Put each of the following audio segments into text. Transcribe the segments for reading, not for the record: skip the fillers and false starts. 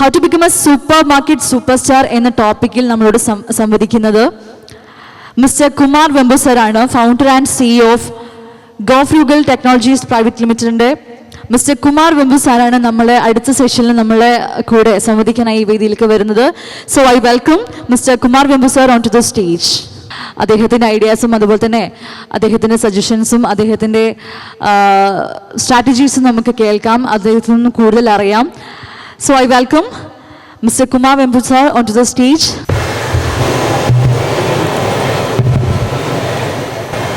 How to become a super market super star എന്ന ടോപ്പിക്കിൽ നമ്മളോട് സംവദിക്കുന്നത് മിസ്റ്റർ കുമാർ വെമ്പു സാറാണ്, founder and CEO of Gofrugal technologies private ലിമിറ്റഡിൻ്റെ. മിസ്റ്റർ കുമാർ വെമ്പു സാറാണ് നമ്മളെ അടുത്ത സെഷനിൽ നമ്മളെ കൂടെ സംവദിക്കാനായി ഈ വേദിയിലേക്ക് വരുന്നത്. So I welcome mister Kumar Vembu sir on to the stage. അദ്ദേഹത്തിൻ്റെ ഐഡിയാസും അതുപോലെ തന്നെ അദ്ദേഹത്തിൻ്റെ സജഷൻസും അദ്ദേഹത്തിൻ്റെ സ്ട്രാറ്റജീസും നമുക്ക് കേൾക്കാം, അദ്ദേഹത്തിൽ നിന്ന് കൂടുതൽ അറിയാം. So I welcome Mr. Kumar Vembu sir onto the stage.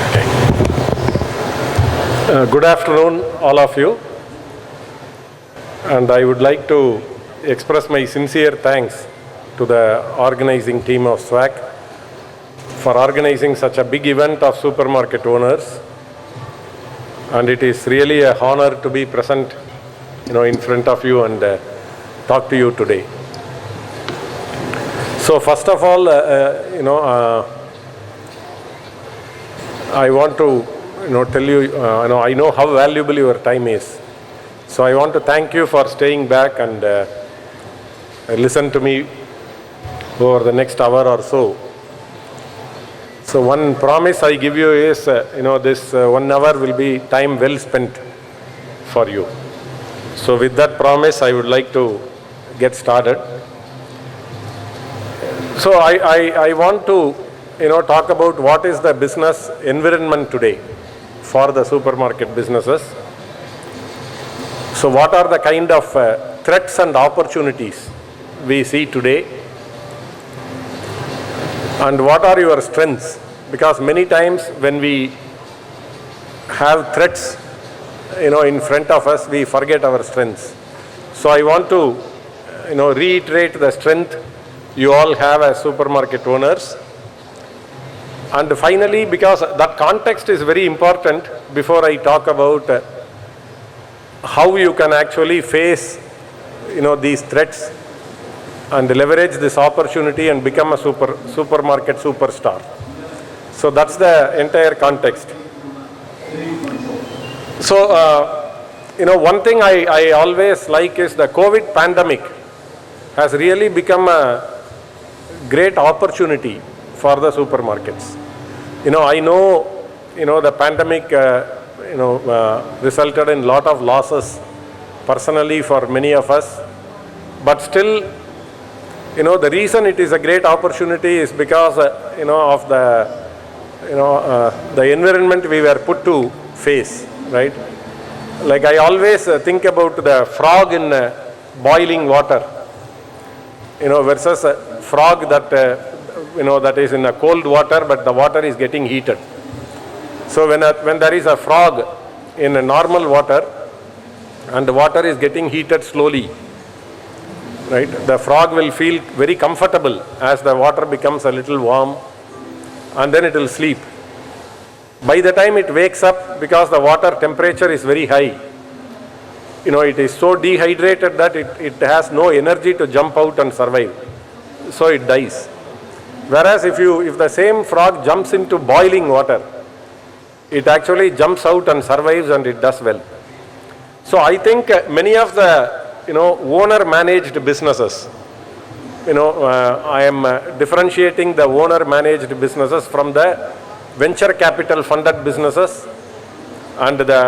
Okay. Good afternoon, all of you. And I would like to express my sincere thanks to the organizing team of SWAK for organizing such a big event of supermarket owners. And it is really a honor to be present, in front of you and talk to you today. So first of all, I want to tell you, I know how valuable your time is. So I want to thank you for staying back and listen to me over the next hour or so. So one promise I give you is, this 1 hour will be time well spent for you. So with that promise, I would like to get started. So I want to talk about what is the business environment today for the supermarket businesses. So what are the kind of threats and opportunities we see today, and what are your strengths? Because many times when we have threats in front of us, we forget our strengths. So I want to reiterate the strength you all have as supermarket owners. And finally, because that context is very important before I talk about how you can actually face these threats and leverage this opportunity and become a supermarket superstar. So that's the entire context. So one thing I always like is the COVID pandemic has really become a great opportunity for the supermarkets. I know the pandemic resulted in lot of losses personally for many of us, but still the reason it is a great opportunity is because of the environment we were put to face, right? Like I always think about the frog in boiling water, versus a frog that that is in a cold water, but the water is getting heated. So when there is a frog in a normal water and the water is getting heated slowly, right, the frog will feel very comfortable as the water becomes a little warm, and then it will sleep. By the time it wakes up, because the water temperature is very high, it is so dehydrated that it has no energy to jump out and survive. So it dies. Whereas if the same frog jumps into boiling water, it actually jumps out and survives and it does well. So I think many of the owner managed businesses, I am differentiating the owner managed businesses from the venture capital funded businesses and the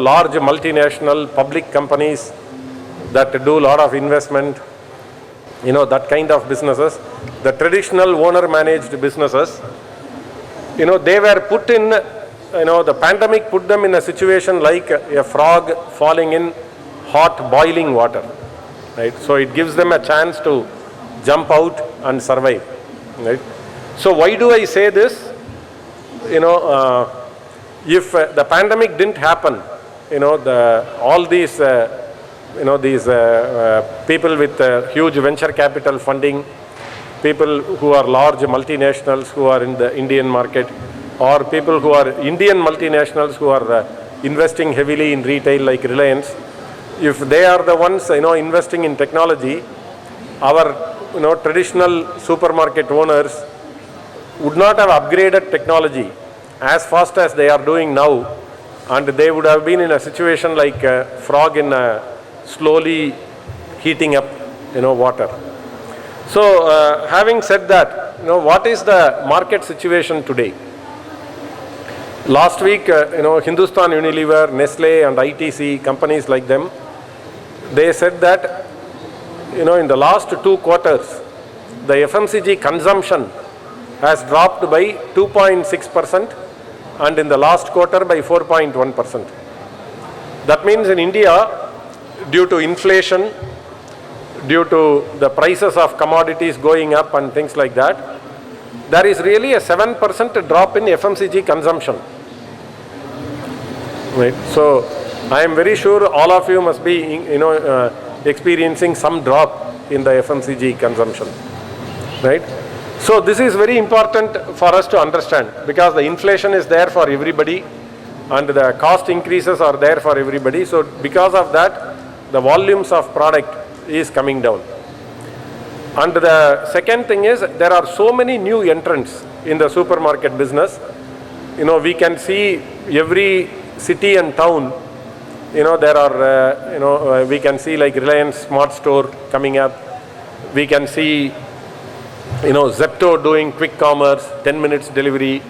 large multinational public companies that do a lot of investment, that kind of businesses. The traditional owner managed businesses, they were put in, the pandemic put them in a situation like a frog falling in hot boiling water, right? So it gives them a chance to jump out and survive, right? So why do I say this? If the pandemic didn't happen, all these these people with huge venture capital funding, people who are large multinationals who are in the Indian market, or people who are Indian multinationals who are investing heavily in retail like Reliance, if they are the ones investing in technology, our traditional supermarket owners would not have upgraded technology as fast as they are doing now, and they would have been in a situation like a frog in a slowly heating up water. So having said that, what is the market situation today? Last week, Hindustan Unilever, Nestle and ITC, companies like them, they said that, in the last 2 quarters, the FMCG consumption has dropped by 2.6% and in the last quarter by 4.1%. That means in India, due to inflation, due to the prices of commodities going up and things like that, there is really a 7% drop in FMCG consumption. Right. So I am very sure all of you must be, experiencing some drop in the FMCG consumption. Right. So this is very important for us to understand, because the inflation is there for everybody and the cost increases are there for everybody. So because of that, the volumes of product is coming down. And the second thing is, there are so many new entrants in the supermarket business. We can see every city and town, there are, we can see like Reliance Smart Store coming up. We can see, Zepto doing quick commerce, 10 minutes delivery.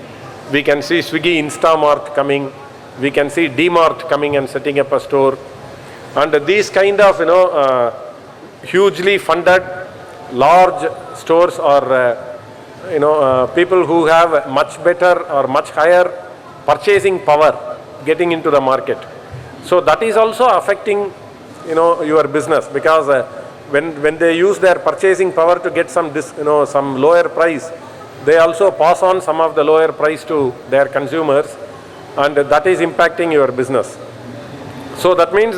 We can see Swiggy Instamart coming. We can see D-Mart coming and setting up a store. And these kind of, hugely funded, large stores are, people who have much better or much higher purchasing power getting into the market. So that is also affecting, your business, because when they use their purchasing power to get some lower price, they also pass on some of the lower price to their consumers, and that is impacting your business. So that means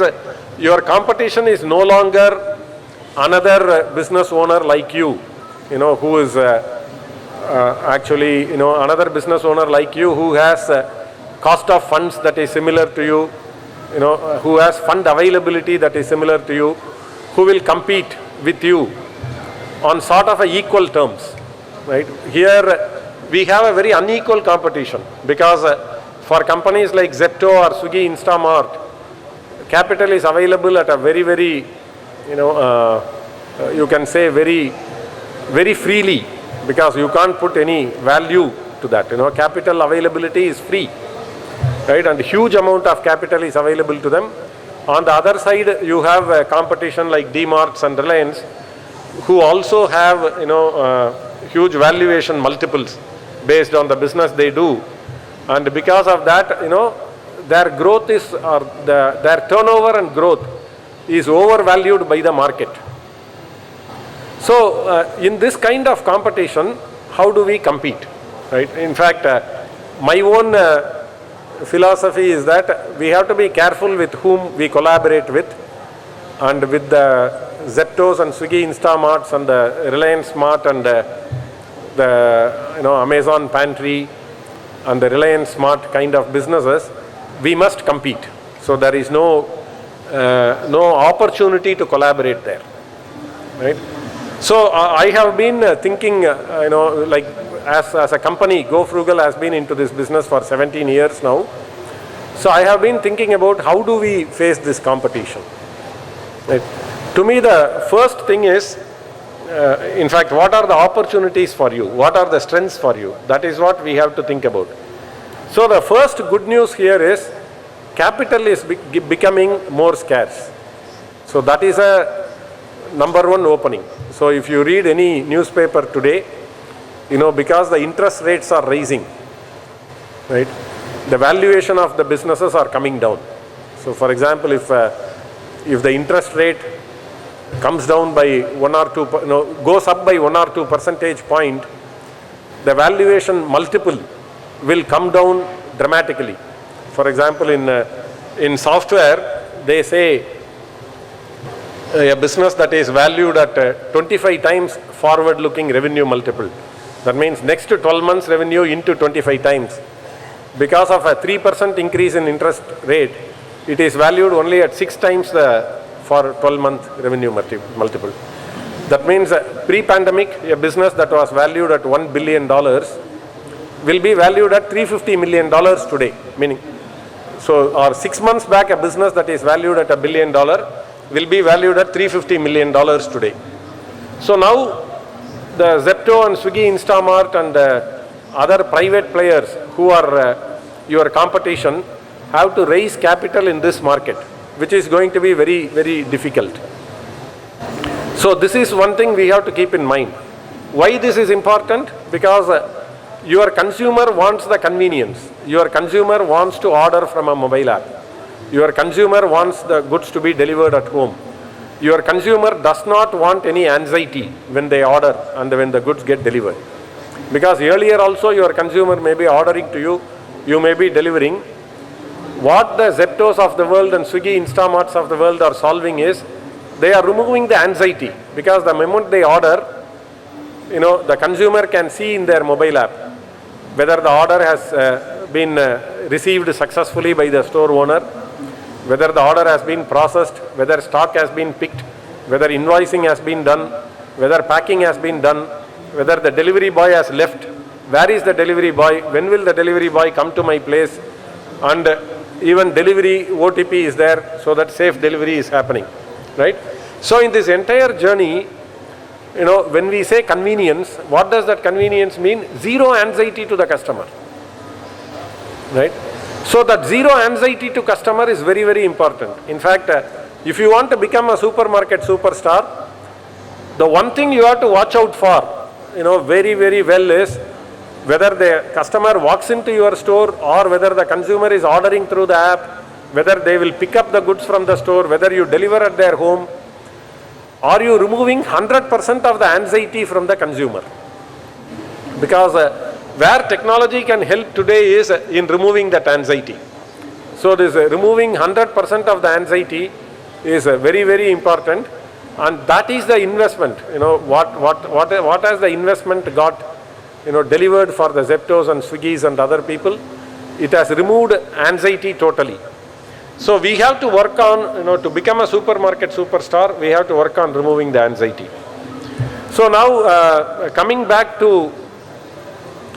your competition is no longer another business owner like you, who is actually, another business owner like you who has cost of funds that is similar to you, who has fund availability that is similar to you, who will compete with you on sort of equal terms, right? Here we have a very unequal competition, because for companies like Zepto or Swiggy Instamart, capital is available at a very, very, you can say very, very freely, because you can't put any value to that. Capital availability is free. Right, and huge amount of capital is available to them. On the other side, you have a competition like D-Marts and Reliance, who also have, huge valuation multiples based on the business they do, and because of that, their growth is, or their turnover and growth is overvalued by the market. So in this kind of competition, how do we compete? Right? In fact, my own philosophy is that we have to be careful with whom we collaborate with, and with the Zeptos and Swiggy Instamarts and the Reliance Smart and the Amazon Pantry and the Reliance Smart kind of businesses, we must compete. So there is no opportunity to collaborate there, right? So I have been thinking, like as a company, Gofrugal has been into this business for 17 years now. So I have been thinking about how do we face this competition. Right? To me, the first thing is, in fact, what are the opportunities for you? What are the strengths for you? That is what we have to think about. So the first good news here is, capital is becoming more scarce. So that is a number one opening. So if you read any newspaper today, because the interest rates are rising, right? The valuation of the businesses are coming down. So for example, if the interest rate comes down by 1 or 2, goes up by 1 or 2 percentage point, the valuation multiple will come down dramatically. For example, in software, they say a business that is valued at 25 times forward-looking revenue multiple. That means next to 12 months revenue into 25 times. Because of a 3% increase in interest rate, it is valued only at 6 times the for 12-month revenue multiple. That means pre-pandemic, a business that was valued at $1 billion will be valued at $350 million today. Meaning, so or 6 months back, a business that is valued at $1 billion will be valued at $350 million today. So now the Zepto and Swiggy, Instamart and other private players who are your competition have to raise capital in this market, which is going to be very, very difficult. So this is one thing we have to keep in mind. Why this is important? Because your consumer wants the convenience. Your consumer wants to order from a mobile app. Your consumer wants the goods to be delivered at home. Your consumer does not want any anxiety when they order and when the goods get delivered. Because earlier also your consumer may be ordering to you, you may be delivering. What the Zeptos of the world and Swiggy, Instamarts of the world are solving is, they are removing the anxiety, because the moment they order, the consumer can see in their mobile app whether the order has been received successfully by the store owner, whether the order has been processed, whether stock has been picked, whether invoicing has been done, whether packing has been done, whether the delivery boy has left, where is the delivery boy, when will the delivery boy come to my place, and even delivery OTP is there, so that safe delivery is happening, right? So in this entire journey, when we say convenience, what does that convenience mean? Zero anxiety to the customer, right? So that zero anxiety to customer is very, very important. In fact, if you want to become a supermarket superstar, the one thing you have to watch out for, very, very well is whether the customer walks into your store or whether the consumer is ordering through the app, whether they will pick up the goods from the store, whether you deliver at their home. Are you removing 100% of the anxiety from the consumer? Because where technology can help today is in removing that anxiety. So this removing 100% of the anxiety is very, very important, and that is the investment. What has the investment got delivered for the Zeptos and Swiggies and other people? It has removed anxiety totally. So we have to work on, to become a supermarket superstar, we have to work on removing the anxiety. So now coming back to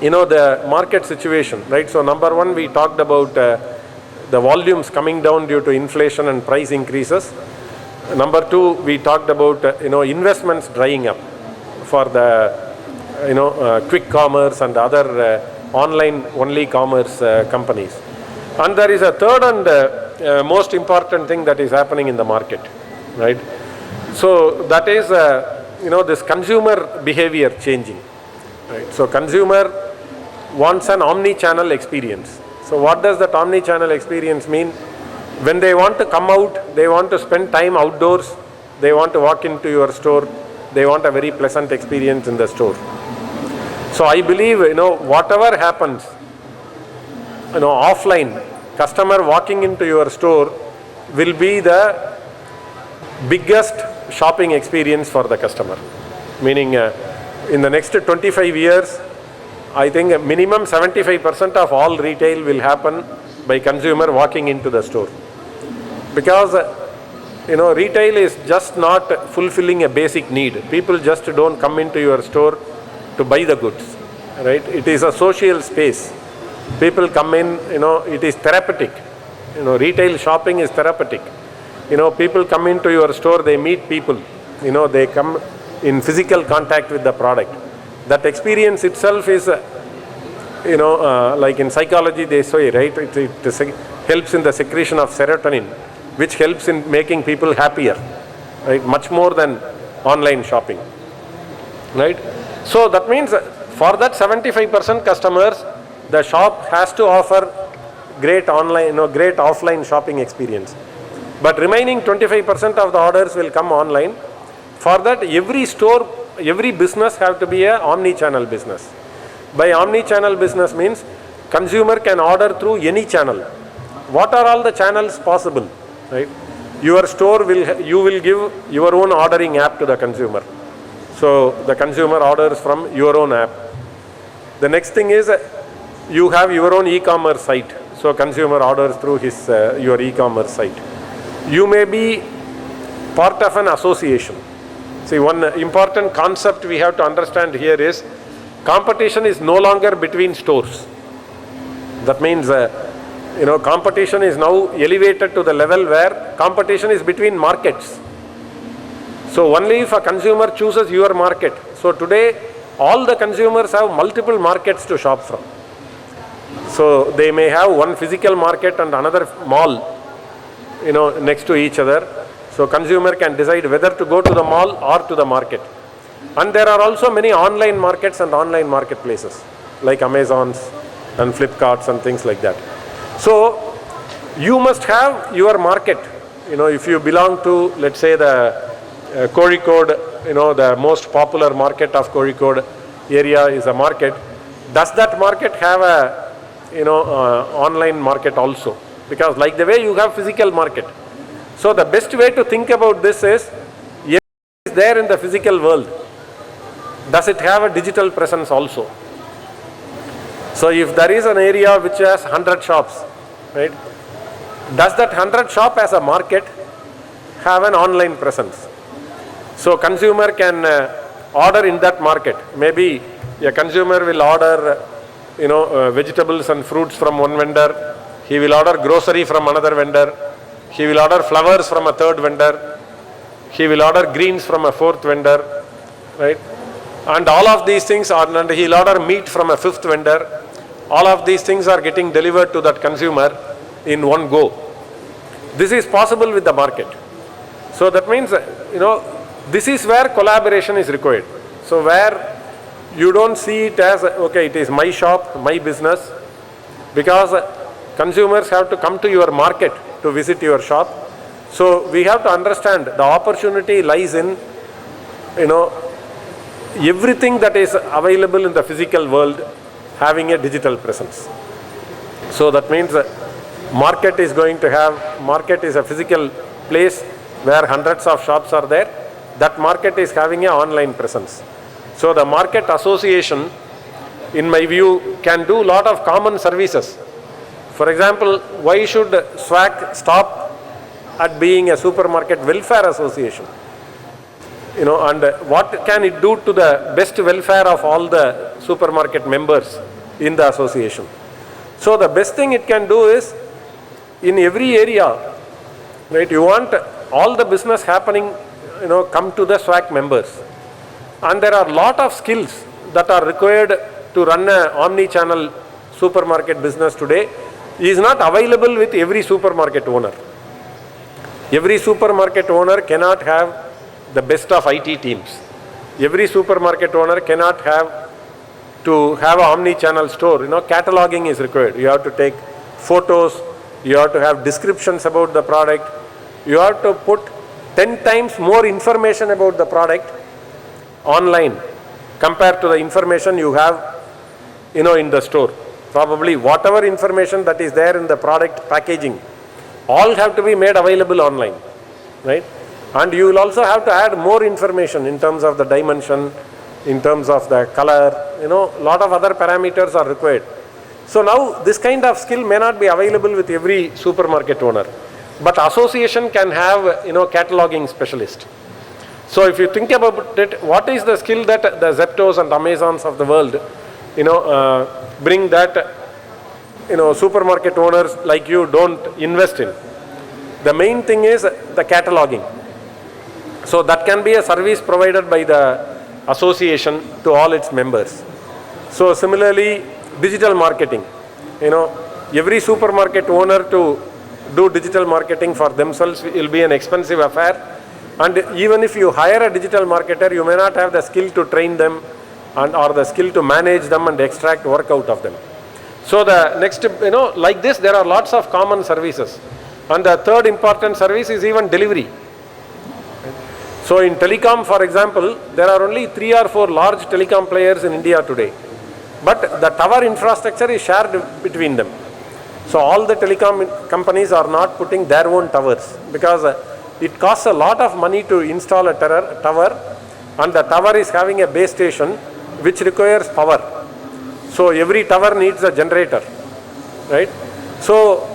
the market situation, right? So number one, we talked about the volumes coming down due to inflation and price increases. Number two, we talked about investments drying up for the quick commerce and other online only commerce companies. And there is a third and most important thing that is happening in the market, right? So that is this consumer behavior changing, right? So consumer wants an omni-channel experience. So what does that omni-channel experience mean? When they want to come out, they want to spend time outdoors, they want to walk into your store, they want a very pleasant experience in the store. So I believe, whatever happens, offline, customer walking into your store will be the biggest shopping experience for the customer. Meaning in the next 25 years, I think minimum 75% of all retail will happen by consumer walking into the store. Because retail is just not fulfilling a basic need. People just don't come into your store to buy the goods, right? It is a social space. People come in, it is therapeutic. Retail shopping is therapeutic. People come into your store, they meet people, they come in physical contact with the product. That experience itself is, like in psychology they say, right? It helps in the secretion of serotonin, which helps in making people happier, right? Much more than online shopping, right? So that means for that 75% customers, the shop has to offer great online, great offline shopping experience. But remaining 25% of the orders will come online. For that, every store, every business have to be a omni-channel business. By omni-channel business means consumer can order through any channel. What are all the channels possible, right? Your store you will give your own ordering app to the consumer. So the consumer orders from your own app. The next thing is you have your own e-commerce site. So consumer orders through your e-commerce site. You may be part of an association. See, one important concept we have to understand here is competition is no longer between stores. That means, competition is now elevated to the level where competition is between markets. So only if a consumer chooses your market. So today, all the consumers have multiple markets to shop from. So they may have one physical market and another mall, next to each other. So consumer can decide whether to go to the mall or to the market. And there are also many online markets and online marketplaces like Amazons and Flipkarts and things like that. So you must have your market. If you belong to, let's say, the Kozhikode, the most popular market of Kozhikode area is a market. Does that market have a, online market also? Because like the way you have physical market. So the best way to think about this is, yes, it is there in the physical world. Does it have a digital presence also? So if there is an area which has 100 shops, right? Does that 100 shop as a market have an online presence? So consumer can order in that market. Maybe a consumer will order, vegetables and fruits from one vendor. He will order grocery from another vendor. He will order flowers from a third vendor. He will order greens from a fourth vendor, right? And all of these things are, and he'll order meat from a fifth vendor. All of these things are getting delivered to that consumer in one go. This is possible with the market. So that means, this is where collaboration is required. So where you don't see it as, okay, it is my shop, my business, because consumers have to come to your market to visit your shop. So we have to understand the opportunity lies in, everything that is available in the physical world having a digital presence. So that means market is a physical place where hundreds of shops are there. That market is having an online presence. So the market association, in my view, can do a lot of common services. For example, why should SWAK stop at being a supermarket welfare association? And what can it do to the best welfare of all the supermarket members in the association? So the best thing it can do is, in every area, right, you want all the business happening, come to the SWAK members. And there are a lot of skills that are required to run an omni-channel supermarket business today is not available with every supermarket owner. Every supermarket owner cannot have the best of IT teams. Every supermarket owner cannot have to have an omni-channel store. Cataloging is required. You have to take photos. You have to have descriptions about the product. You have to put 10 times more information about the product online compared to the information you have, in the store. Probably whatever information that is there in the product packaging, all have to be made available online, right? And you will also have to add more information in terms of the dimension, in terms of the color, a lot of other parameters are required. So now this kind of skill may not be available with every supermarket owner, but association can have, cataloging specialist. So if you think about it, what is the skill that the Zeptos and Amazons of the world, bring that, supermarket owners like you don't invest in? The main thing is the cataloging. So that can be a service provided by the association to all its members. So similarly, digital marketing. Every supermarket owner to do digital marketing for themselves will be an expensive affair. And even if you hire a digital marketer, you may not have the skill to train them or the skill to manage them and extract work out of them. So the next, like this, there are lots of common services. And the third important service is even delivery. So in telecom, for example, there are only 3 or 4 large telecom players in India today. But the tower infrastructure is shared between them. So all the telecom companies are not putting their own towers because it costs a lot of money to install a tower, and the tower is having a base station which requires power. So every tower needs a generator, right? So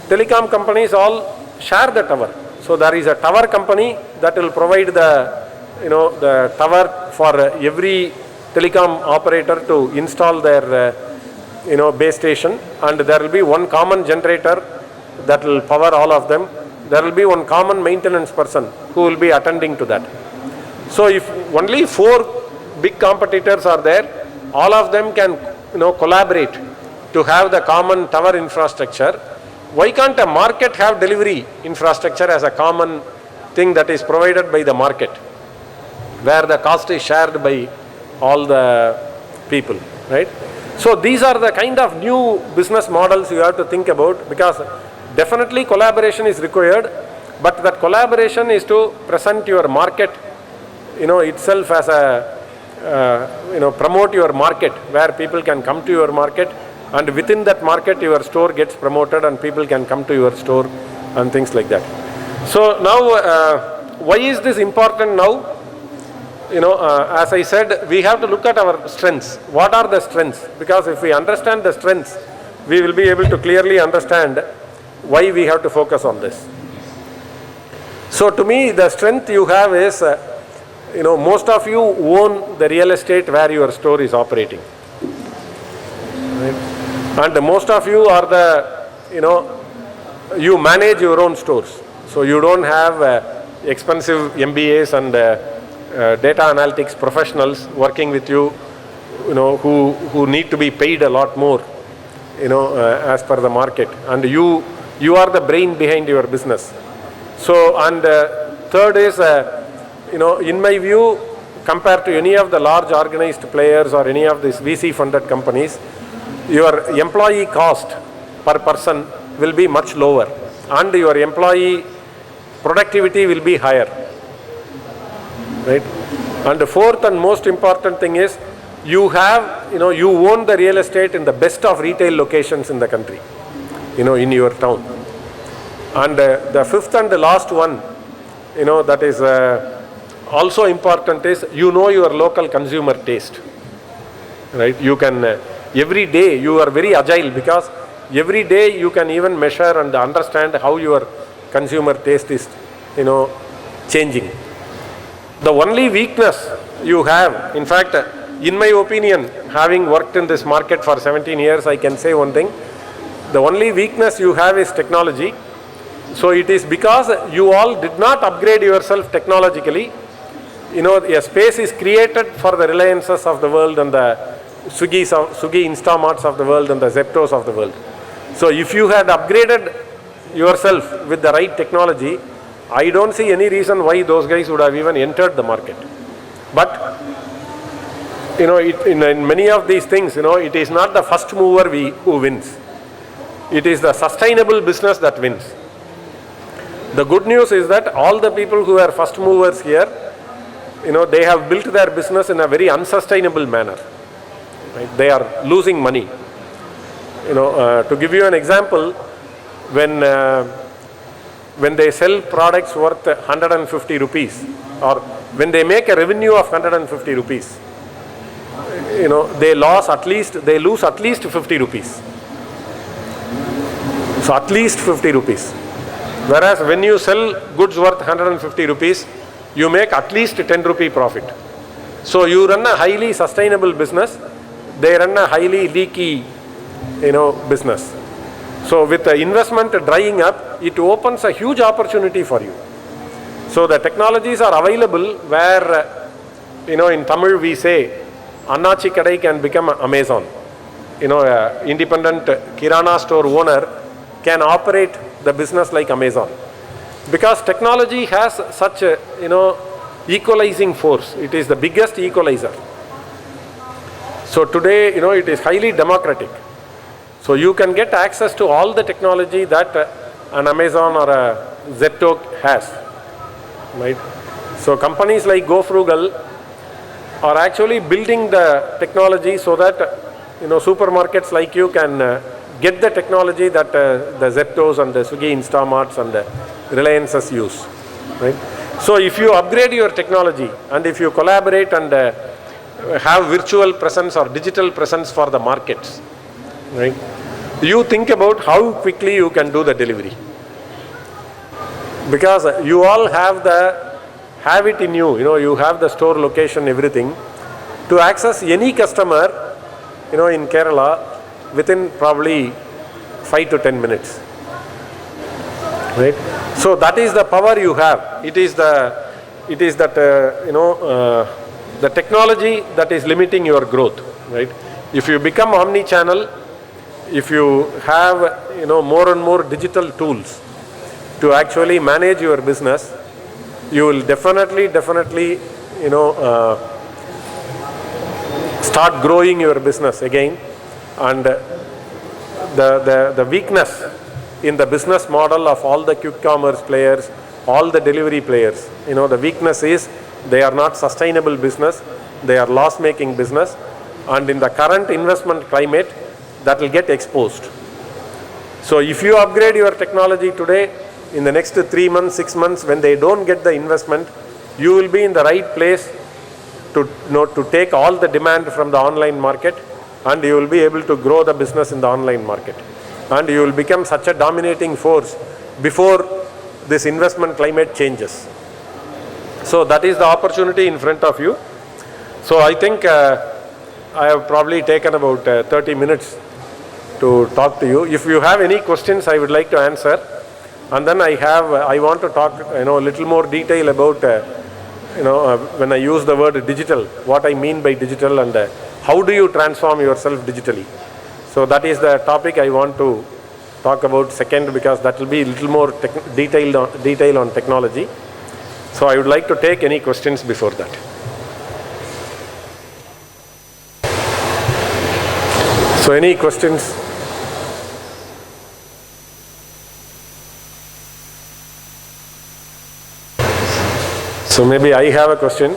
telecom companies all share the tower. So there is a tower company that will provide the tower for every telecom operator to install their base station, and there will be one common generator that will power all of them. There will be one common maintenance person who will be attending to that. So if only 4 big competitors are there, all of them can collaborate to have the common tower infrastructure. Why can't a market have delivery infrastructure as a common thing that is provided by the market, where the cost is shared by all the people, right? So these are the kind of new business models you have to think about, because definitely collaboration is required, but that collaboration is to present your market, itself as a, promote your market, where people can come to your market, and within that market your store gets promoted and people can come to your store and things like that. So now, why is this important now? As I said, we have to look at our strengths. What are the strengths? Because if we understand the strengths, we will be able to clearly understand why we have to focus on this. So to me, the strength you have is, most of you own the real estate where your store is operating. Right? And most of you are you manage your own stores. So you don't have expensive MBAs and data analytics professionals working with you, who need to be paid a lot more, as per the market. And you are the brain behind your business. So, and third is, in my view, compared to any of the large organized players or any of these VC funded companies, your employee cost per person will be much lower and your employee productivity will be higher, right? And the fourth and most important thing is, you have, you own the real estate in the best of retail locations in the country, in your town. And the fifth and the last one, that is also important is, your local consumer taste, right? You can, every day you are very agile, because every day you can even measure and understand how your consumer taste is, changing. The only weakness you have, in fact, in my opinion, having worked in this market for 17 years, I can say one thing: the only weakness you have is technology. So it is because you all did not upgrade yourself technologically. A space is created for the Reliances of the world and the Swiggy Instamarts of the world and the Zeptos of the world. So if you had upgraded yourself with the right technology, I don't see any reason why those guys would have even entered the market. But in many of these things, it is not the first mover who wins. It is the sustainable business that wins. The good news is that all the people who are first movers here, they have built their business in a very unsustainable manner. Right? They are losing money. To give you an example, when they sell products worth 150 rupees, or when they make a revenue of 150 rupees, they lose at least 50 rupees. So at least 50 rupees. Whereas when you sell goods worth 150 rupees, you make at least 10 rupee profit. So you run a highly sustainable business, they run a highly leaky, business. So with the investment drying up, it opens a huge opportunity for you. So the technologies are available where, in Tamil we say, Annachi Kadai can become Amazon. Independent Kirana store owner can operate the business like Amazon. Because technology has such a, equalizing force. It is the biggest equalizer. So today, it is highly democratic. So you can get access to all the technology that an Amazon or a Zepto has, right? So companies like Gofrugal are actually building the technology so that, supermarkets like you can get the technology that the Zeptos and the Swiggy Instamarts and the Reliances use, right? So if you upgrade your technology and if you collaborate and have virtual presence or digital presence for the markets, right? You think about how quickly you can do the delivery. Because you all have it in you, you have the store location, everything. To access any customer, in Kerala, within probably 5 to 10 minutes. Right? So that is the power you have. It is the it is that, the technology that is limiting your growth, right? If you become omni-channel, if you have, more and more digital tools to actually manage your business, you will definitely, start growing your business again. And the weakness in the business model of all the quick commerce players, all the delivery players, the weakness is they are not sustainable business, they are loss-making business, and in the current investment climate, that will get exposed. So if you upgrade your technology today, in the next 3 months, 6 months, when they don't get the investment, you will be in the right place to take all the demand from the online market, and you will be able to grow the business in the online market. And you will become such a dominating force before this investment climate changes. So that is the opportunity in front of you. So I think I have probably taken about 30 minutes to talk to you. If you have any questions, I would like to answer. And then I want to talk, a little more detail about, when I use the word digital, what I mean by digital, and how do you transform yourself digitally. So that is the topic I want to talk about second, because that will be a little more detail on technology. So I would like to take any questions before that. So any questions? So maybe I have a question.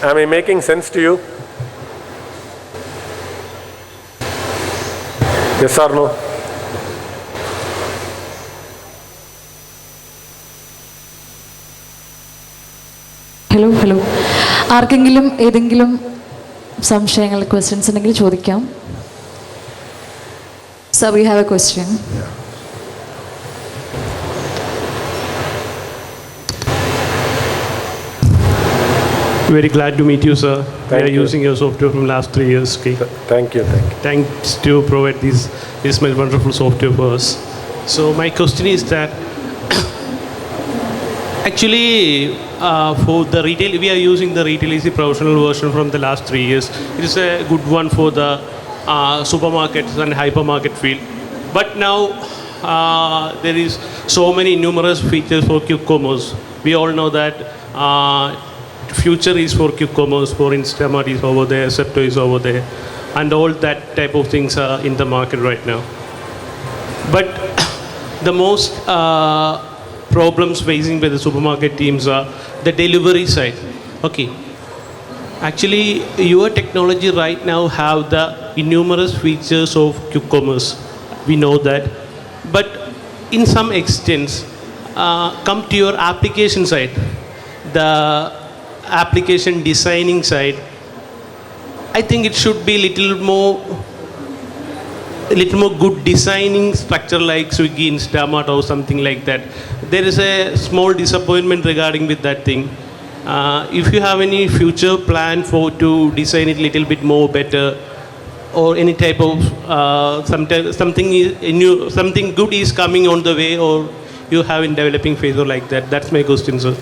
Am I making sense to you? Yes or no? Hello ആർക്കെങ്കിലും ഏതെങ്കിലും സംശയങ്ങൾ questions ഉണ്ടെങ്കിൽ ചോദിക്കാം. Sir, we have a question. Very glad to meet you, sir. We are using your software from last 3 years. Okay. Thank you. Thanks to provide this much wonderful software for us. So my question is that actually for the retail, we are using the Retail Easy professional version from the last 3 years. It is a good one for the supermarkets and hypermarket field. But now there is so many numerous features for quick commerce. We all know that future is for quick commerce, for Instamart is over there, Zepto is over there, and all that type of things are in the market right now. But the most problems facing by the supermarket teams are the delivery side. Okay. Actually, your technology right now have the innumerous features of quick commerce. We know that. But in some extent, come to your application side, the application designing side, I think it should be little more good designing structure like Swiggy, Instamart or something like that. There is a small disappointment regarding with that thing. If you have any future plan to design it little bit more better, or any type of something good is coming on the way, or you have in developing phase or like that. That's my question, sir.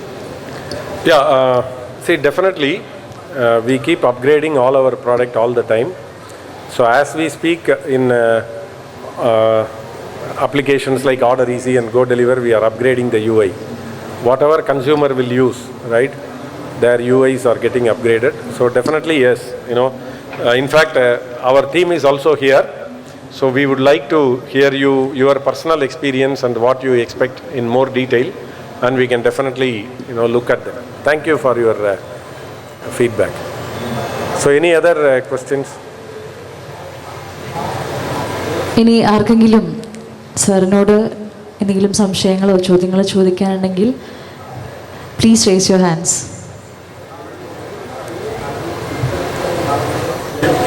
Yeah, see, definitely we keep upgrading all our product all the time. So as we speak, in applications like Order Easy and Go Deliver, we are upgrading the UI. Whatever consumer will use, right, their UIs are getting upgraded. So definitely yes, in fact, our team is also here. So we would like to hear your personal experience and what you expect in more detail, and we can definitely look at them. Thank you for your feedback. So any other questions? ഇനി ആർക്കെങ്കിലും സാറിനോട് എന്തെങ്കിലും സംശയങ്ങളോ ചോദ്യങ്ങളോ ചോദിക്കാനുണ്ടെങ്കിൽ please raise your hands.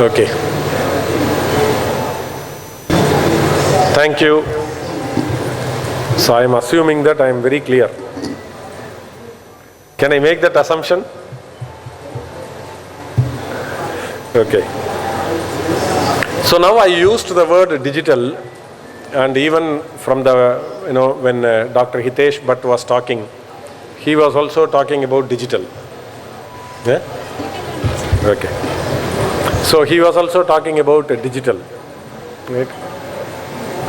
Okay. Thank you. So I am assuming that I am very clear. Can I make that assumption? Okay. So now I used the word digital, and even from the, when Dr. Hitesh Bhatt was talking, he was also talking about digital. Yeah? Okay. So he was also talking about digital. Right?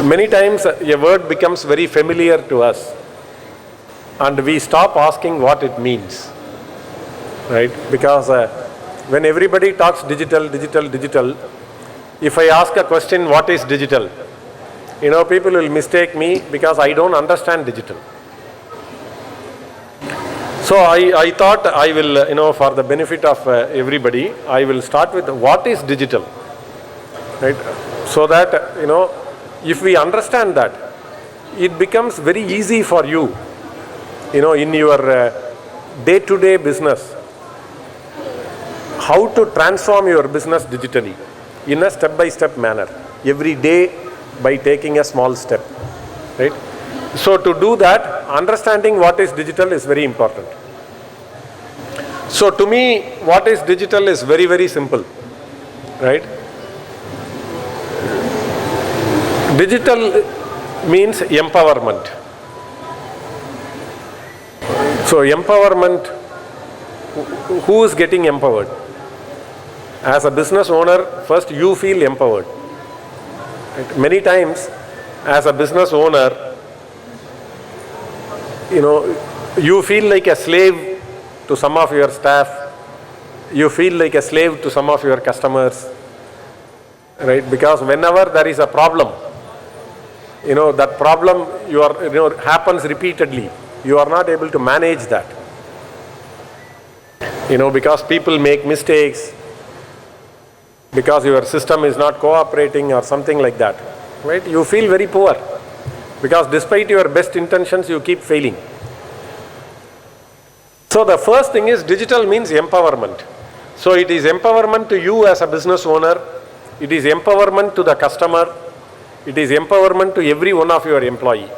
Many times a word becomes very familiar to us and we stop asking what it means. Right? Because when everybody talks digital, if I ask a question, what is digital? People will mistake me because I don't understand digital. So I thought I will, for the benefit of everybody, I will start with what is digital, right? So that, if we understand that, it becomes very easy for you, in your day-to-day business, how to transform your business digitally in a step-by-step manner, every day by taking a small step, right? So to do that, understanding what is digital is very important. So to me, what is digital is very, very simple, right? Digital means empowerment. So empowerment, who is getting empowered? As a business owner, first you feel empowered. Right? Many times, as a business owner, you feel like a slave to some of your staff. You feel like a slave to some of your customers, right? Because whenever there is a problem, that problem happens repeatedly. You are not able to manage that. Because people make mistakes, because your system is not cooperating or something like that, right? You feel very poor because despite your best intentions, you keep failing. So the first thing is digital means empowerment. So it is empowerment to you as a business owner. It is empowerment to the customer. It is empowerment to every one of your employee.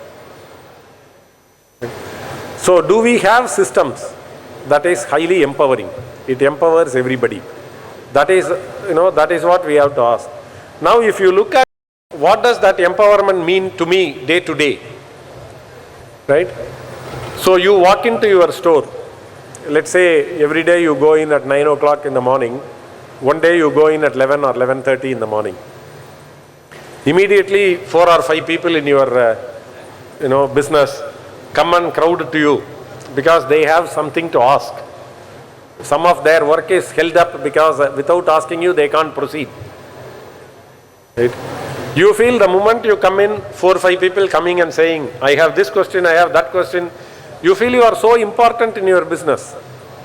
So do we have systems that is highly empowering? It empowers everybody. That is what we have to ask. Now if you look at what does that empowerment mean to me day to day, right? So you walk into your store. Let's say every day you go in at 9 o'clock in the morning. One day you go in at 11 or 11:30 in the morning. Immediately 4 or 5 people in your business come and crowd to you because they have something to ask. Some of their work is held up because without asking you they can't proceed. Right? You feel the moment you come in, 4 or 5 people coming and saying, I have this question, I have that question. You feel you are so important in your business.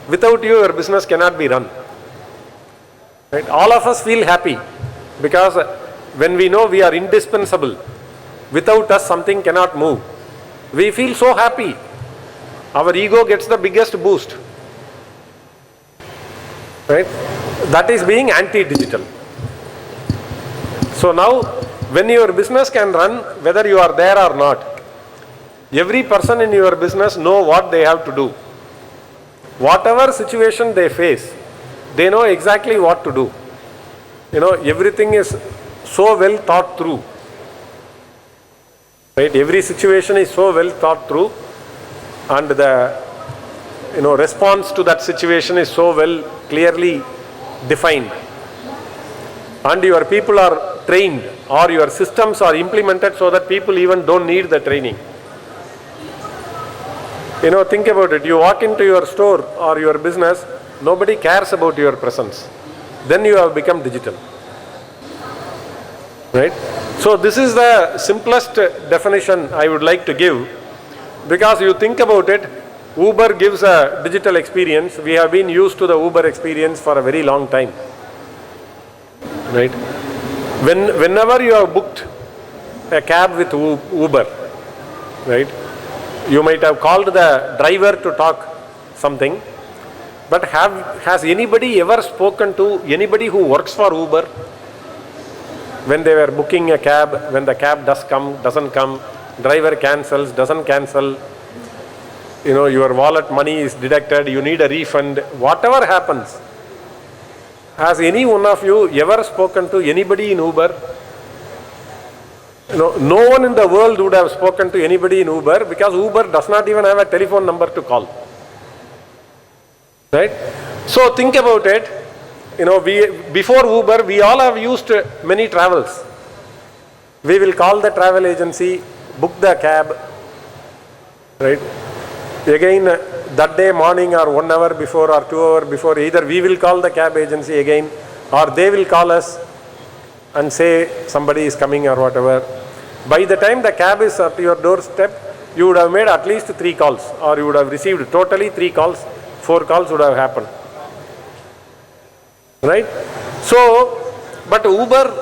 Without you, your business cannot be run. Right? All of us feel happy because when we know we are indispensable, without us something cannot move. We feel so happy. Our ego gets the biggest boost. Right? That is being anti-digital. So now, when your business can run, whether you are there or not, every person in your business know what they have to do. Whatever situation they face, they know exactly what to do. Everything is so well thought through. Right? Every situation is so well thought through, and the response to that situation is so well clearly defined. And your people are trained, or your systems are implemented so that people even don't need the training. Think about it. You walk into your store or your business, nobody cares about your presence. Then you have become digital. Right? So this is the simplest definition I would like to give, because you think about it, Uber gives a digital experience. We have been used to the Uber experience for a very long time. Right? Whenever you have booked a cab with Uber, right? You might have called the driver to talk something, but has anybody ever spoken to anybody who works for Uber? When they were booking a cab, when the cab doesn't come, driver cancels, doesn't cancel, your wallet money is deducted, you need a refund, whatever happens. Has any one of you ever spoken to anybody in Uber? No one in the world would have spoken to anybody in Uber, because Uber does not even have a telephone number to call. right? So think about it. Before Uber, we all have used many travels. We will call the travel agency, book the cab, right? Again, that day morning or 1 hour before or 2 hours before, either we will call the cab agency again or they will call us and say somebody is coming or whatever. By the time the cab is at your doorstep, you would have made at least 3 calls, or you would have received totally 3 calls, 4 calls would have happened. Right? So, but Uber,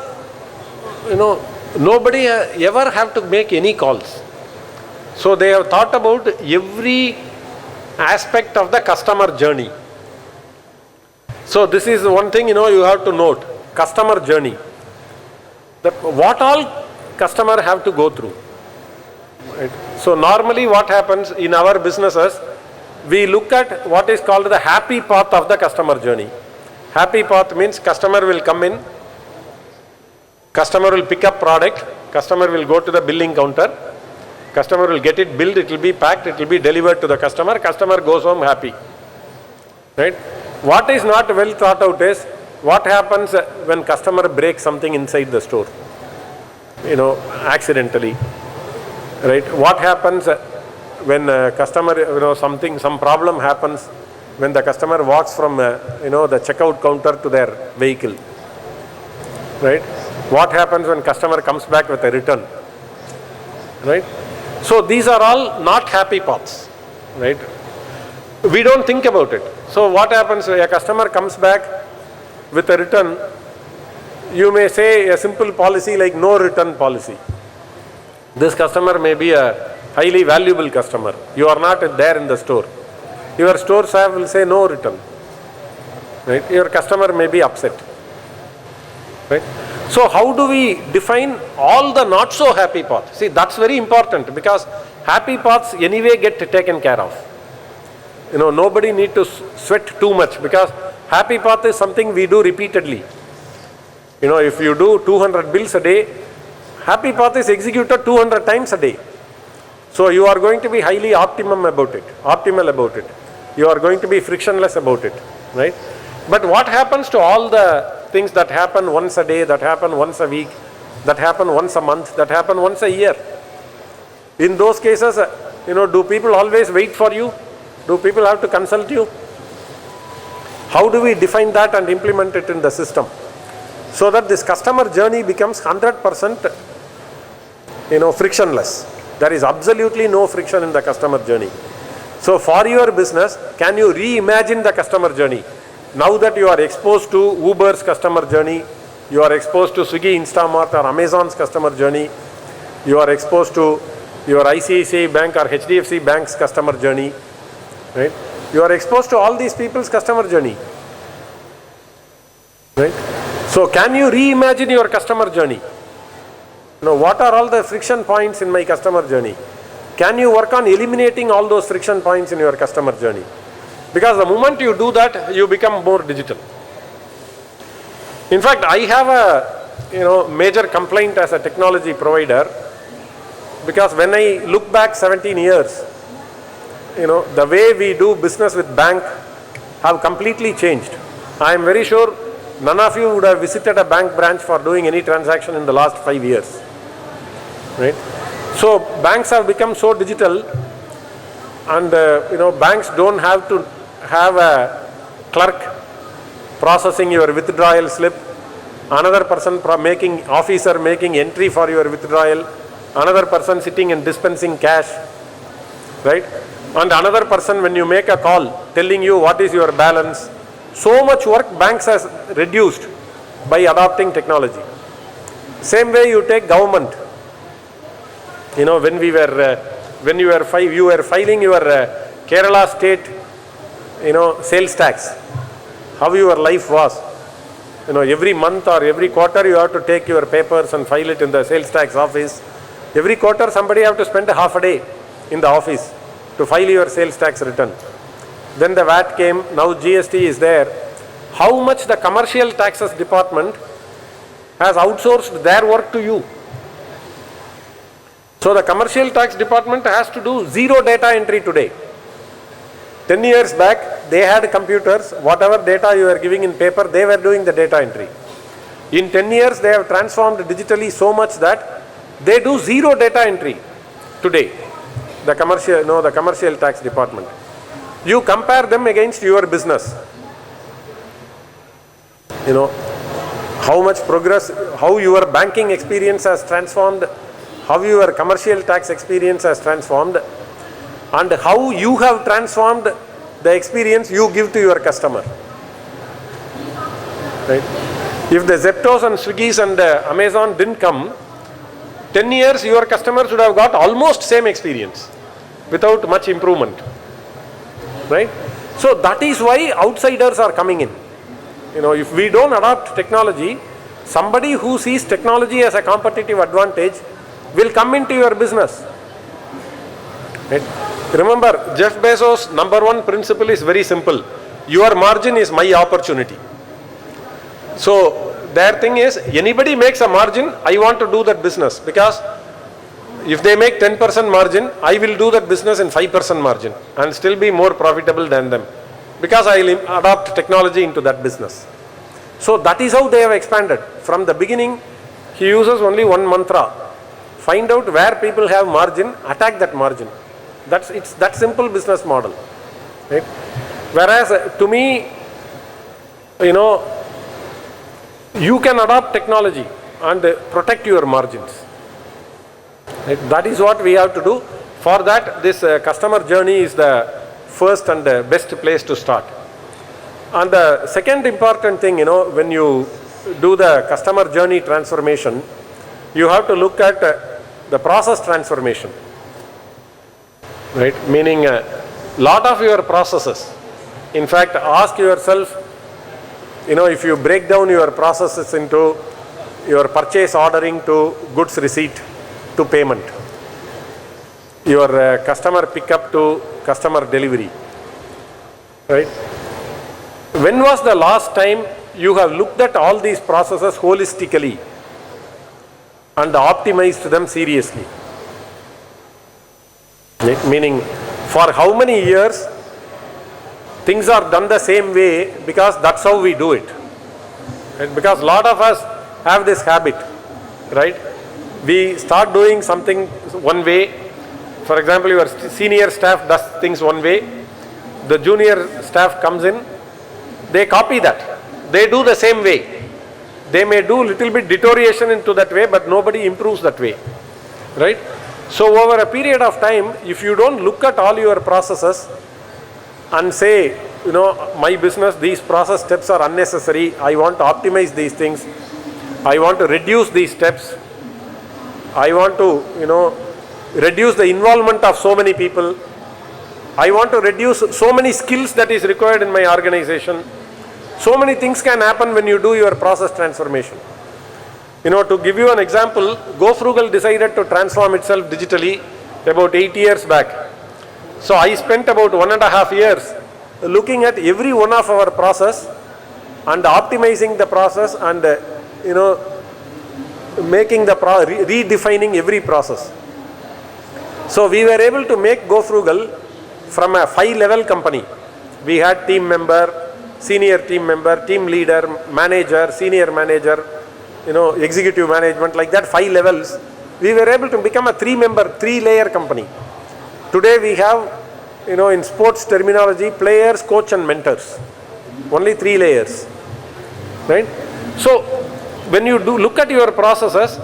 nobody ever have to make any calls. So they have thought about every aspect of the customer journey. So this is one thing, you have to note, customer journey. What all customer have to go through. Right? So normally what happens in our businesses, we look at what is called the happy path of the customer journey. Happy path means customer will come in, customer will pick up product, customer will go to the billing counter, customer will get it billed, it will be packed, it will be delivered to the customer goes home happy. Right? What is not well thought out is what happens when customer breaks something inside the store, accidentally. Right? What happens when customer, some problem happens when the customer walks from, the checkout counter to their vehicle. Right? What happens when customer comes back with a return? Right? So these are all not happy paths. Right? We don't think about it. So what happens when a customer comes back with a return? You may say a simple policy like no return policy. This customer may be a highly valuable customer. You are not there in the store. Your store staff will say no return. Right? Your customer may be upset. Right? So how do we define all the not so happy paths? See, that's very important, because happy paths anyway get taken care of. Nobody need to sweat too much, because happy path is something we do repeatedly. If you do 200 bills a day, happy path is executed 200 times a day. So you are going to be highly optimal about it. You are going to be frictionless about it. Right? But what happens to all the things that happen once a day, that happen once a week, that happen once a month, that happen once a year? In those cases, do people always wait for you? Do people have to consult you? How do we define that and implement it in the system so that this customer journey becomes 100% frictionless? There is absolutely no friction in the customer journey. So for your business, can you reimagine the customer journey? Now that you are exposed to Uber's customer journey, you are exposed to Swiggy, Instamart or Amazon's customer journey, you are exposed to your ICICI Bank or HDFC Bank's customer journey, right? You are exposed to all these people's customer journey, right? So can you reimagine your customer journey? What are all the friction points in my customer journey? Can you work on eliminating all those friction points in your customer journey? Because the moment you do that, you become more digital. In fact, I have a major complaint as a technology provider, because when I look back 17 years, the way we do business with bank have completely changed. I am very sure none of you would have visited a bank branch for doing any transaction in the last 5 years. Right? So banks have become so digital, and banks don't have to have a clerk processing your withdrawal slip, another person officer making entry for your withdrawal, another person sitting and dispensing cash, right? And another person when you make a call telling you what is your balance. So much work banks has reduced by adopting technology. Same way you take government. When you were filing your Kerala state, sales tax, how your life was. Every month or every quarter you have to take your papers and file it in the sales tax office. Every quarter somebody have to spend half a day in the office to file your sales tax return. Then the VAT came, now GST is there. How much the commercial taxes department has outsourced their work to you. So the commercial tax department has to do zero data entry today. 10 years back, they had computers. Whatever data you were giving in paper, they were doing the data entry. In 10 years, they have transformed digitally so much that they do zero data entry today. The commercial tax department. You compare them against your business. How much progress, how your banking experience has transformed, how your commercial tax experience has transformed, and how you have transformed the experience you give to your customer. Right? If the Zeptos and Swiggies and Amazon didn't come, 10 years your customers would have got almost same experience without much improvement. Right? So that is why outsiders are coming in. If we don't adopt technology, somebody who sees technology as a competitive advantage will come into your business. Right? Remember, Jeff Bezos' number one principle is very simple. Your margin is my opportunity. So their thing is, anybody makes a margin, I want to do that business, because if they make 10% margin, I will do that business in 5% margin and still be more profitable than them, because I will adopt technology into that business. So that is how they have expanded. From the beginning, he uses only one mantra. Find out where people have margin, attack that margin. It's that simple business model. Right? Whereas to me, you can adopt technology and protect your margins. Right? That is what we have to do. For that, this customer journey is the first and the best place to start. And the second important thing, when you do the customer journey transformation, you have to look at the process transformation. Right? Meaning a lot of your processes. In fact, ask yourself, if you break down your processes into your purchase ordering to goods receipt to payment, your customer pickup to customer delivery, right? When was the last time you have looked at all these processes holistically and optimized them seriously? Right? Meaning, for how many years things are done the same way because that's how we do it. Right? Because a lot of us have this habit, right? We start doing something one way. For example, your senior staff does things one way. The junior staff comes in, they copy that. They do the same way. They may do little bit deterioration into that way, but nobody improves that way. Right? So over a period of time, if you don't look at all your processes and say, my business, these process steps are unnecessary, I want to optimize these things, I want to reduce these steps, I want to, reduce the involvement of so many people, I want to reduce so many skills that is required in my organization. So many things can happen when you do your process transformation. To give you an example, Gofrugal decided to transform itself digitally about 8 years back. So I spent about 1.5 years looking at every one of our process and optimizing the process and, making redefining every process. So we were able to make Gofrugal from a 5-level company. We had team member, senior team member, team leader, manager, senior manager, executive management, like that 5 levels. We were able to become a 3-layer company. Today we have, in sports terminology, players, coach and mentors. Only 3 layers. Right? So when you look at your processes,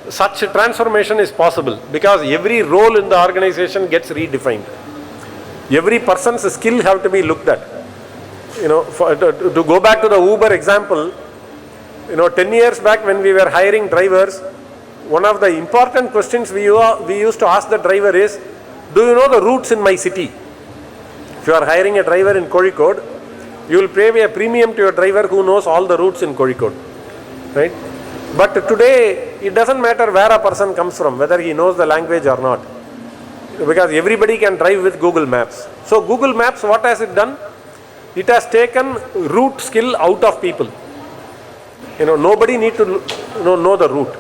such transformation is possible because every role in the organization gets redefined. Every person's skill have to be looked at. To go back to the Uber example, 10 years back when we were hiring drivers, one of the important questions we used to ask the driver is, do you know the routes in my city? If you are hiring a driver in Kozhikode, you will pay a premium to your driver who knows all the routes in Kozhikode. Right? But today, it doesn't matter where a person comes from, whether he knows the language or not. Because everybody can drive with Google Maps. So Google Maps, what has it done? It has taken route skill out of people. Nobody need to know the route.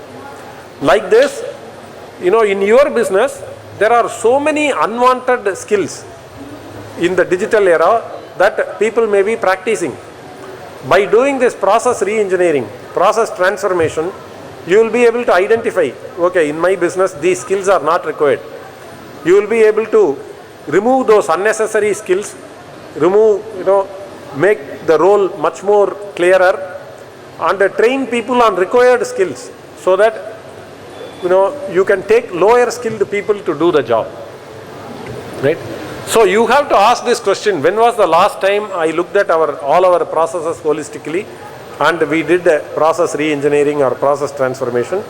Like this, in your business, there are so many unwanted skills. in the digital era that people may be practicing. By doing this process re-engineering, process transformation, you will be able to identify, okay, in my business these skills are not required. You will be able to remove those unnecessary skills, make the role much more clearer, and train people on required skills so that you can take lower skilled people to do the job, right? So you have to ask this question: when was the last time I looked at all our processes holistically and we did a process re-engineering or process transformation?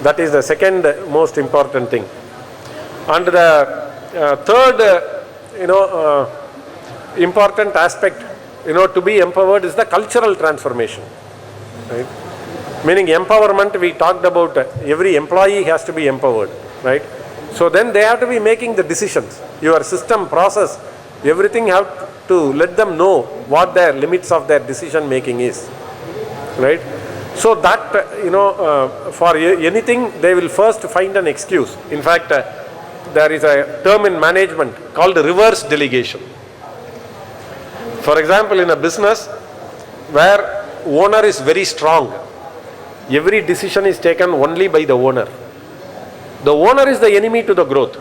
That is the second most important thing. And the third important aspect to be empowered is the cultural transformation, right? Meaning empowerment, we talked about every employee has to be empowered, right? So then they have to be making the decisions. Your system, process, everything have to let them know what their limits of their decision making is, right? So that, for anything they will first find an excuse. In fact, there is a term in management called reverse delegation. For example, in a business where owner is very strong, every decision is taken only by the owner. The owner is the enemy to the growth.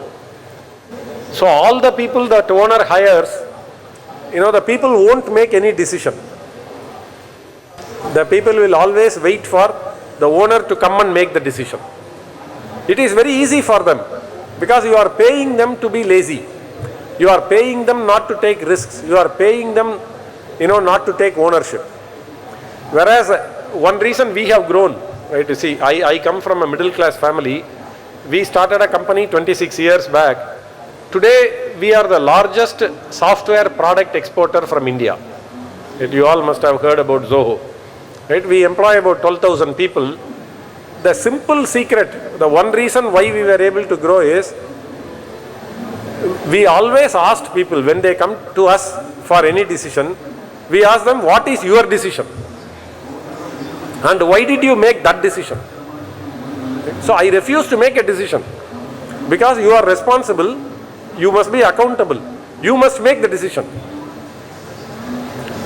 So all the people that owner hires, the people won't make any decision. The people will always wait for the owner to come and make the decision. It is very easy for them because you are paying them to be lazy. You are paying them not to take risks. You are paying them, not to take ownership. Whereas one reason we have grown, right? You see, I come from a middle class family. We started a company 26 years back. Today, we are the largest software product exporter from India. You all must have heard about Zoho. Right? We employ about 12,000 people. The simple secret, the one reason why we were able to grow is, we always asked people when they come to us for any decision, we ask them, what is your decision? And why did you make that decision? So I refuse to make a decision because you are responsible, you must be accountable, you must make the decision,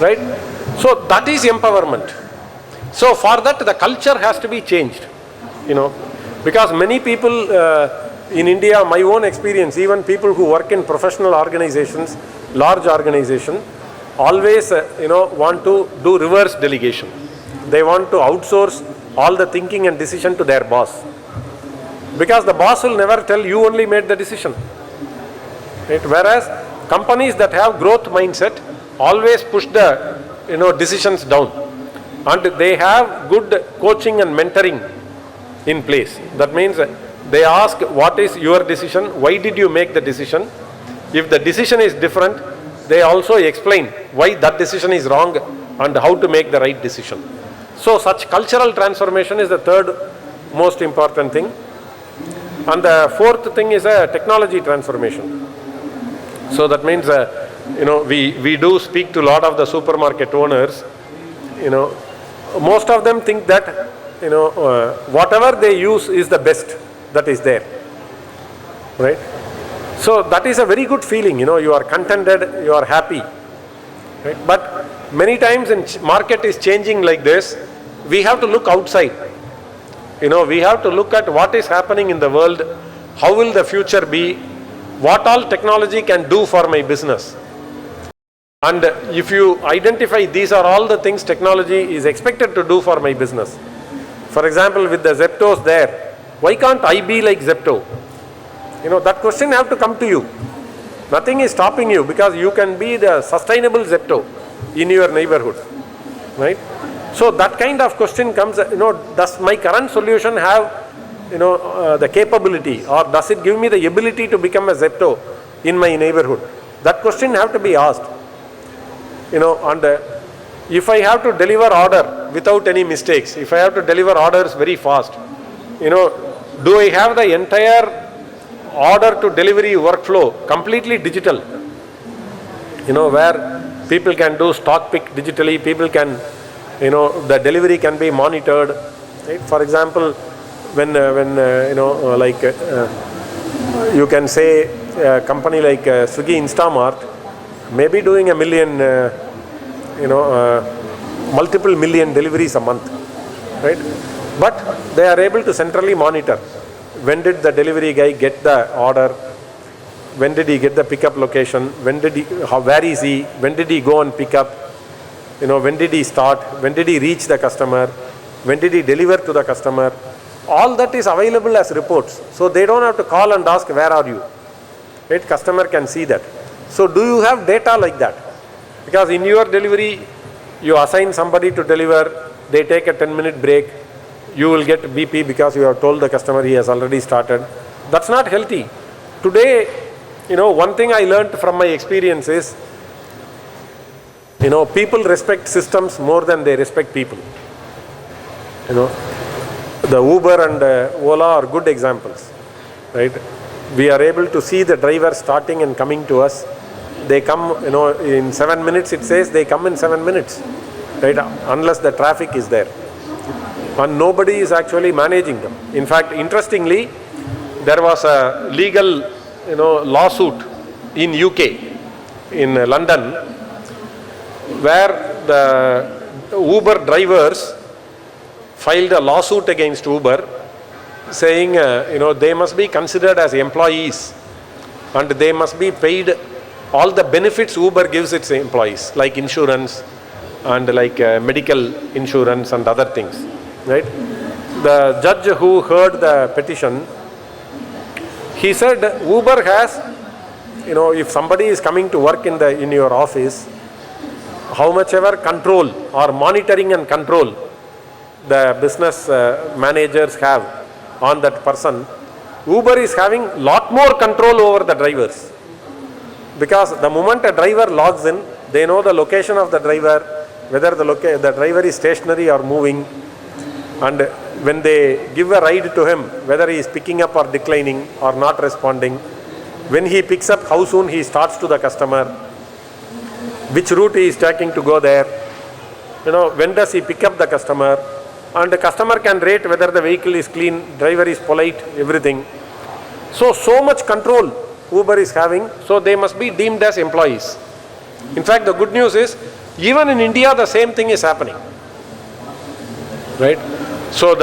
right? So that is empowerment. So for that the culture has to be changed, because many people in India, my own experience, even people who work in professional organizations, large organization, always want to do reverse delegation. They want to outsource all the thinking and decision to their boss. Because the boss will never tell you only made the decision. Right? Whereas companies that have growth mindset always push the decisions down. And they have good coaching and mentoring in place. That means they ask, what is your decision? Why did you make the decision? If the decision is different, they also explain why that decision is wrong and how to make the right decision. So such cultural transformation is the third most important thing. And the fourth thing is a technology transformation. So that means, we do speak to a lot of the supermarket owners. Most of them think that, whatever they use is the best that is there, right? So that is a very good feeling, you are contented, you are happy, right? But many times in market is changing like this, we have to look outside. We have to look at what is happening in the world, how will the future be, what all technology can do for my business. And if you identify these are all the things technology is expected to do for my business. For example, with the Zeptos there, why can't I be like Zepto? That question have to come to you. Nothing is stopping you because you can be the sustainable Zepto in your neighborhood, right? So that kind of question comes, does my current solution have, the capability, or does it give me the ability to become a Zepto in my neighborhood? That question have to be asked. And if I have to deliver order without any mistakes, if I have to deliver orders very fast, do I have the entire order to delivery workflow completely digital? Where people can do stock pick digitally, people can, the delivery can be monitored. Right? For example, when you can say a company like Swiggy Instamart, maybe doing a million, multiple million deliveries a month, right? But they are able to centrally monitor. When did the delivery guy get the order? When did he get the pickup location? Where is he? When did he go and pick up? When did he start? When did he reach the customer? When did he deliver to the customer? All that is available as reports. So they don't have to call and ask, where are you? Right? Customer can see that. So do you have data like that? Because in your delivery, you assign somebody to deliver, they take a 10-minute break, you will get BP because you have told the customer he has already started. That's not healthy. Today, one thing I learned from my experience is, people respect systems more than they respect people. The Uber and Ola are good examples, right? We are able to see the driver starting and coming to us. They come, in 7 minutes, it says they come in 7 minutes, right? Unless the traffic is there. And nobody is actually managing them. In fact, interestingly, there was a legal, lawsuit in UK, in London, where the Uber drivers filed a lawsuit against Uber saying, they must be considered as employees and they must be paid all the benefits Uber gives its employees, like insurance and like medical insurance and other things, right? The judge who heard the petition, he said Uber has, if somebody is coming to work in your office, how much ever control or monitoring and control the business managers have on that person, Uber is having lot more control over the drivers. Because the moment a driver logs in, they know the location of the driver, whether the driver is stationary or moving, and when they give a ride to him, whether he is picking up or declining or not responding, when he picks up, how soon he starts to the customer, which route he is taking to go there, when does he pick up the customer, and the customer can rate whether the vehicle is clean, driver is polite, everything. So much control Uber is having, so they must be deemed as employees. In fact, the good news is, even in India, the same thing is happening, right? So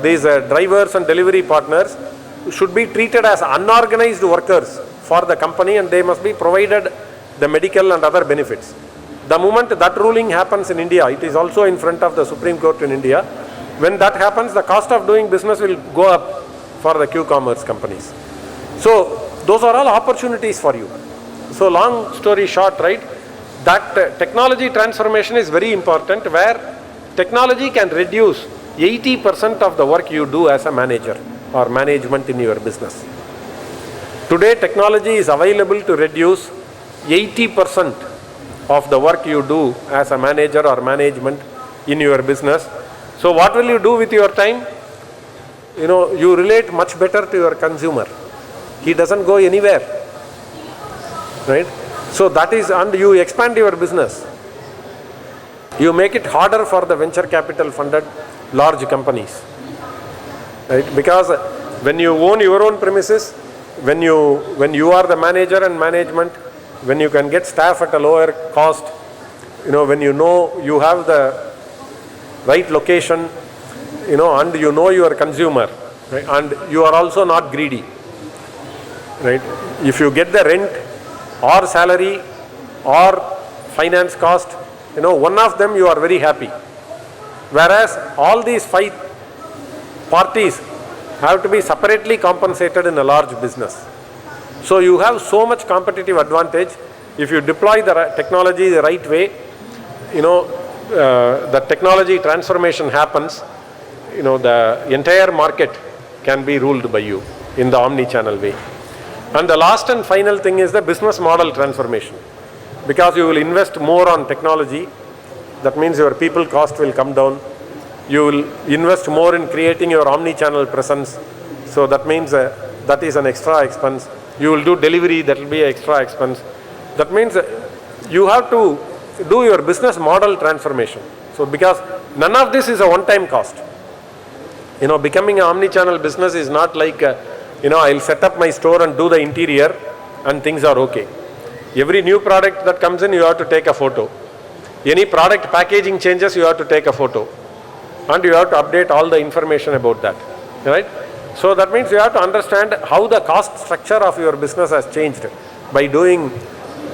these drivers and delivery partners should be treated as unorganized workers for the company, and they must be provided the medical and other benefits. The moment that ruling happens in India, it is also in front of the Supreme Court in India. When that happens, the cost of doing business will go up for the Q-commerce companies. So those are all opportunities for you. So long story short, right, that technology transformation is very important, where technology can reduce 80% of the work you do as a manager or management in your business. Today, technology is available to reduce 80% of the work you do as a manager or management in your business. So what will you do with your time? You relate much better to your consumer. He doesn't go anywhere, right? So that is, and you expand your business. You make it harder for the venture capital funded large companies, right? Because when you own your own premises, when you are the manager and management, when you can get staff at a lower cost, when you have the right location, and your consumer, right? And you are also not greedy, right? If you get the rent or salary or finance cost, one of them you are very happy. Whereas all these 5 parties have to be separately compensated in a large business. So you have so much competitive advantage. If you deploy the technology the right way, the technology transformation happens, the entire market can be ruled by you in the omni-channel way. And the last and final thing is the business model transformation. Because you will invest more on technology, that means your people cost will come down. You will invest more in creating your omni-channel presence. So that means that is an extra expense. You will do delivery, that will be an extra expense. That means you have to do your business model transformation. So because none of this is a one-time cost. Becoming an omni-channel business is not like, I'll set up my store and do the interior and things are okay. Every new product that comes in, you have to take a photo. Any product packaging changes, you have to take a photo. And you have to update all the information about that, right? So that means you have to understand how the cost structure of your business has changed by doing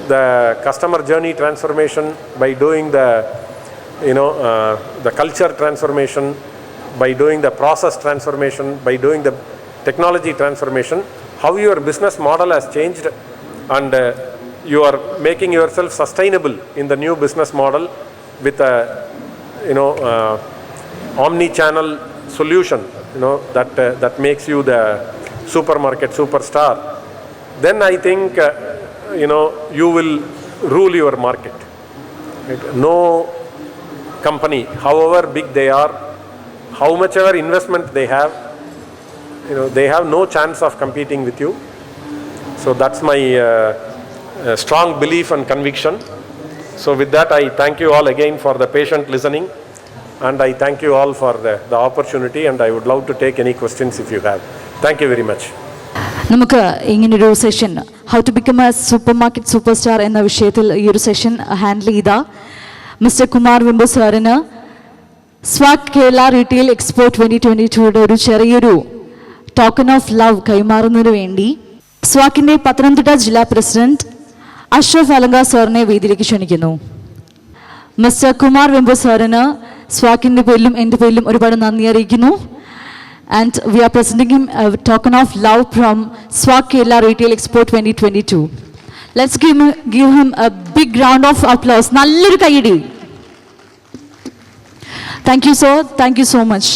the customer journey transformation, by doing the, the culture transformation, by doing the process transformation, by doing the technology transformation, how your business model has changed, and you are making yourself sustainable in the new business model with a, omni-channel solution, that makes you the supermarket superstar. Then I think, you will rule your market. Right? No company, however big they are, how much ever investment they have, they have no chance of competing with you. So that's my strong belief and conviction. So with that, I thank you all again for the patient listening, and I thank you all for the opportunity, and I would love to take any questions if you have. Thank you very much. നമുക്ക് ഇങ്ങനൊരു session how to become a super market super star എന്ന വിഷയത്തിൽ ഈ ഒരു session handle ചെയ്ത mister Kumar Vembu സാറിന് സ്വാക് Kerala retail expo 2022 ഒരു ചെറിയൊരു ടോക്കൺ ഓഫ് ലവ് കൈമാറുന്നതിന് വേണ്ടി സ്വാക്കിൻ്റെ പത്തനംതിട്ട ജില്ലാ പ്രസിഡന്റ് അഷ്റഫ് അലങ്ക സാറിനെ വേദിയിലേക്ക് ക്ഷണിക്കുന്നു. മിസ്റ്റർ കുമാർ വെമ്പു സാറിന് സ്വാക്കിൻ്റെ പേരിലും എൻ്റെ പേരിലും ഒരുപാട് നന്ദി അറിയിക്കുന്നു. And we are presenting him a token of love from SWAK Kerala Retail Expo 2022. Let's give him a big round of applause. Nalloru kaiyidi. Thank you, sir. Thank you so much.